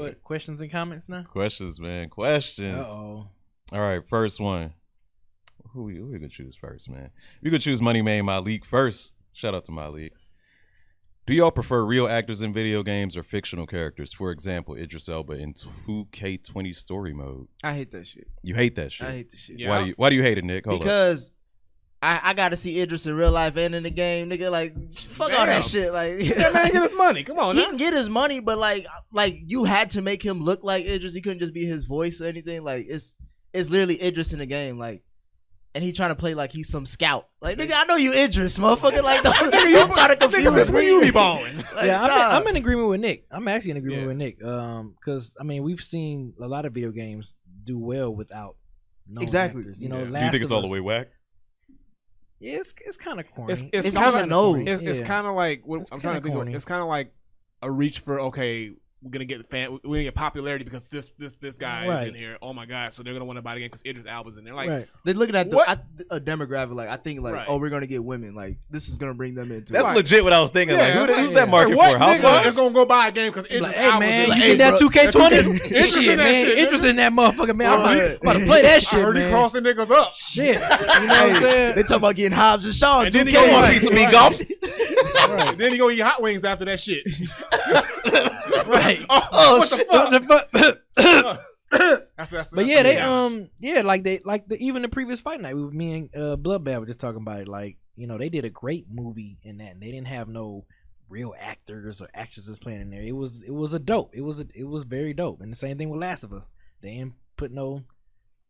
What questions and comments now? Questions, man. Questions. Uh-oh. All right, first one. Who we gonna choose first, man? We could choose Money Made Malik first. Shout out to Malik. Do y'all prefer real actors in video games or fictional characters? For example, Idris Elba in 2K20 story mode. I hate that shit. You hate that shit. I hate the shit. Yeah. Why do you hate it, Nick? Hold up. Because I got to see Idris in real life and in the game, nigga. Like, fuck all Damn. that shit. Like, That man get his money. Come on, he now. can get his money, but like you had to make him look like Idris. He couldn't just be his voice or anything. Like, it's literally Idris in the game. Like, and he trying to play like he's some scout. Like, nigga, I know you Idris, motherfucker. Like, don't you trying to confuse Nigga, since when me. you be balling? Like, Yeah, nah. I'm in agreement with Nick. I'm actually in agreement Yeah. with Nick. Because I mean, we've seen a lot of video games do well without known Exactly. actors. You know, Yeah. Do you Last think it's of all the Us- way whack? Yeah, it's kind of corny. It's It's kind kinda of known. It's Yeah. kind of like what It's I'm trying to kinda think. corny. It's kind of like a reach for we're gonna get we're gonna get popularity because this guy is Right. in here. Oh my god! So they're gonna want to buy the game because Idris Elba's in there. Like, right. They're looking at What? a demographic. Like, I think like, Right. oh, we're gonna get women. Like, this is gonna bring them into. That's it. Right. legit what I was thinking. Yeah, like, it's who's like- that market what for? nigga is Housewives? gonna go buy a game because Idris Like, hey Elba's man, in you there? get that bro, 2K20? Idris Shit, in that man, shit, Idris nigga. in that motherfucker, man. I'm Bro, about to play that I shit, heard he man. crossing niggas up. Shit, you know what I'm saying? They talking about getting Hobbs and Shaw. And then he 2K. go want a Right. piece of me, Right. golf? Right. Then he go eat hot wings after that shit. Right. Oh, what the fuck? That's But yeah, they challenge. even the previous fight night with me and Bloodbath were just talking about it. Like, you know, they did a great movie in that, and they didn't have no real actors or actresses playing in there. It was a dope. It was very dope. And the same thing with Last of Us. They didn't put no,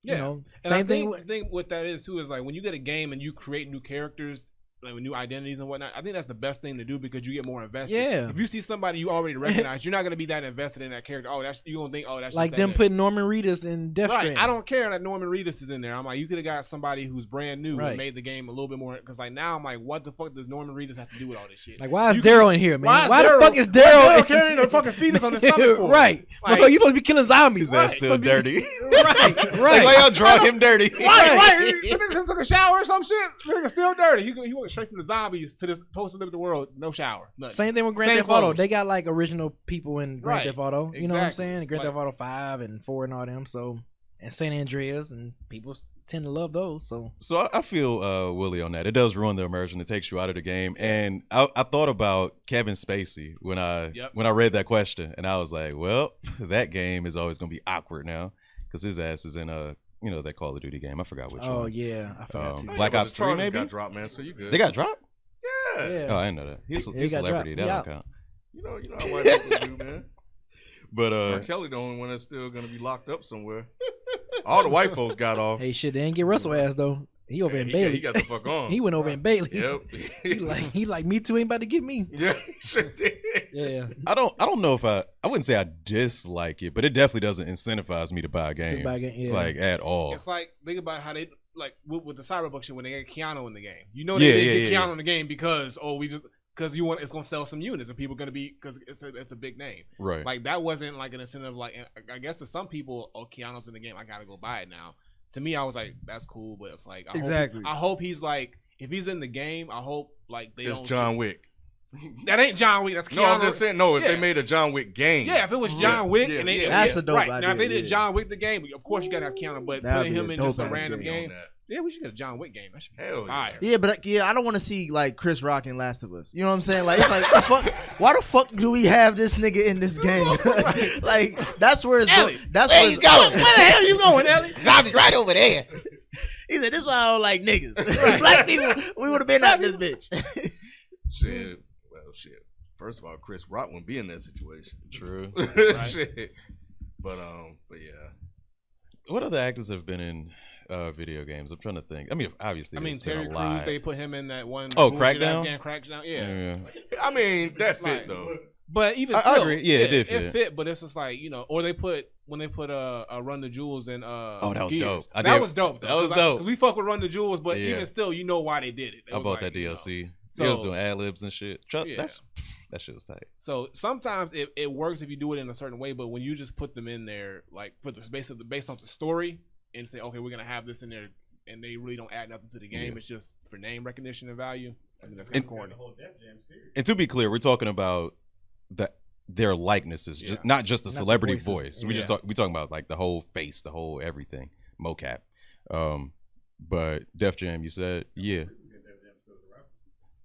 Yeah. you know, And I same thing. think, the thing with that is too is like when you get a game and you create new characters, like with new identities and whatnot. I think that's the best thing to do because you get more invested. Yeah. If you see somebody you already recognize, you're not gonna be that invested in that character. Oh, that's you gonna think. Oh, that's Like just them that putting Norman Reedus in Death Right. Stranding. I don't care that Norman Reedus is in there. I'm like, you could have got somebody who's brand new Right. and made the game a little bit more. Because like now I'm like, what the fuck does Norman Reedus have to do with all this shit? Like, why is You can- Daryl in here, man? Why the Daryl- fuck is why Daryl carrying a fucking fetus on his stomach for? Right. Like- Motherfucker, you supposed to be killing zombies. His ass still Supposed to be- dirty. Right. Like, Right. why y'all draw him dirty? Right. The nigga took a shower or some shit. The nigga still dirty. He went straight from the zombies to this post-apocalyptic world. No shower. Nothing. Same thing with Grand Same Theft Auto. clothes. They got like original people in Grand Right. Theft Auto. You know what I'm Exactly. saying? Grand Like- Theft Auto 5 and 4 and all them. So, and San Andreas, and people tend to love those. So, So I feel Willie on that. It does ruin the immersion. It takes you out of the game. And I thought about Kevin Spacey when I read that question, and I was like, well, that game is always gonna be awkward now because his ass is in that Call of Duty game. I forgot which one. oh yeah, I forgot too. Black Ops 3 maybe. got dropped, man. So you good? They got dropped. yeah. Yeah. Oh, I didn't know that. He's Yeah, a he got celebrity. dropped. That Yeah. don't count. You know how white people do, man. But R. Kelly the only one that's still gonna be locked up somewhere. All the white folks got off. Hey, shit, they didn't get Russell ass though. He over in he Bailey. he got the fuck on. He went over in Bailey. Yep. he like me too. Ain't about to get me. Yeah, he sure did. Yeah. I don't know if I wouldn't say I dislike it, but it definitely doesn't incentivize me to buy a game, Yeah. like at all. It's like think about how they like with the Cyberpunk shit when they get Keanu in the game. You know they didn't get Keanu in the game because it's gonna sell some units and people are gonna be because it's a big name. Right. Like that wasn't like an incentive. Like I guess to some people, oh, Keanu's in the game, I gotta go buy it now. To me, I was like, that's cool, but it's like I hope he's like if he's in the game, I hope like they It's don't. John Wick. That ain't John Wick. That's Keanu. No, I'm just saying. No, if Yeah. they made a John Wick game. Yeah, if it was John Wick Yeah, and they, yeah. That's a dope right. Now if they idea, did yeah. John Wick the game, of course you gotta have Keanu, but That'd putting be him a in just a dope-ass random game. game. Yeah, we should get a John Wick game. That should be Hell fire. Yeah, but I don't want to see like Chris Rock in Last of Us. You know what I'm saying? Like, it's like, fuck, why the fuck do we have this nigga in this game? Like, that's where it's Ellie, that's where where you it's going? Where the hell you going, Ellie? Zombies right over there. He said, "This is why I don't like niggas. Black people, we would have been out this bitch." Shit. Well, shit. First of all, Chris Rock wouldn't be in that situation. True. Shit. But yeah. What other actors have been in video games? I'm trying to think. I mean, obviously, there's been Terry a Crews, lot. they put him in that one. Oh, bullshit ass Crackdown? game, Crackdown, yeah. I mean, that fit Like, though. But even I still, agree. Yeah, it did fit. It fit, but it's just like or they put Run the Jewels in. Oh, that was Gears. dope. That was dope. Though, That was 'cause dope. we fuck with Run the Jewels, but Yeah. even still, you know why they did it. It I was bought like, that DLC. So- He was doing ad libs and shit. Yeah. That shit was tight. So sometimes it works if you do it in a certain way, but when you just put them in there, like for the based on the story, and say, okay, we're gonna have this in there, and they really don't add nothing to the game. Yeah. It's just for name recognition and value. I think that's kind of corny. And to be clear, we're talking about the their likenesses, not just a celebrity voice. Yeah. We talking about like the whole face, the whole everything, mocap. But Def Jam, you said, yeah.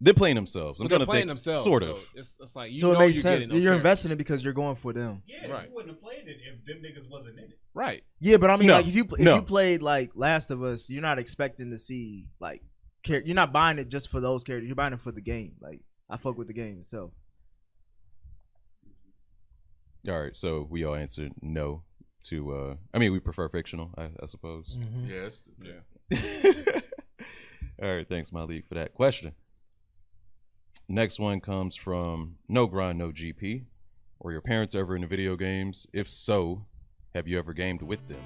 They're playing themselves. They're playing themselves, sort of. So it's like so it makes sense. You're investing it because you're going for them. Yeah, right. You wouldn't have played it if them niggas wasn't in it. Right. Yeah, but I mean, like if you played like Last of Us, you're not expecting to see like you're not buying it just for those characters. You're buying it for the game. Like I fuck with the game itself. All right, so we all answered no to. I mean, we prefer fictional, I suppose. Mm-hmm. Yes. Yeah. All right, thanks, Malik, for that question. Next one comes from No Grind, No GP. Were your parents ever into video games? If so, have you ever gamed with them?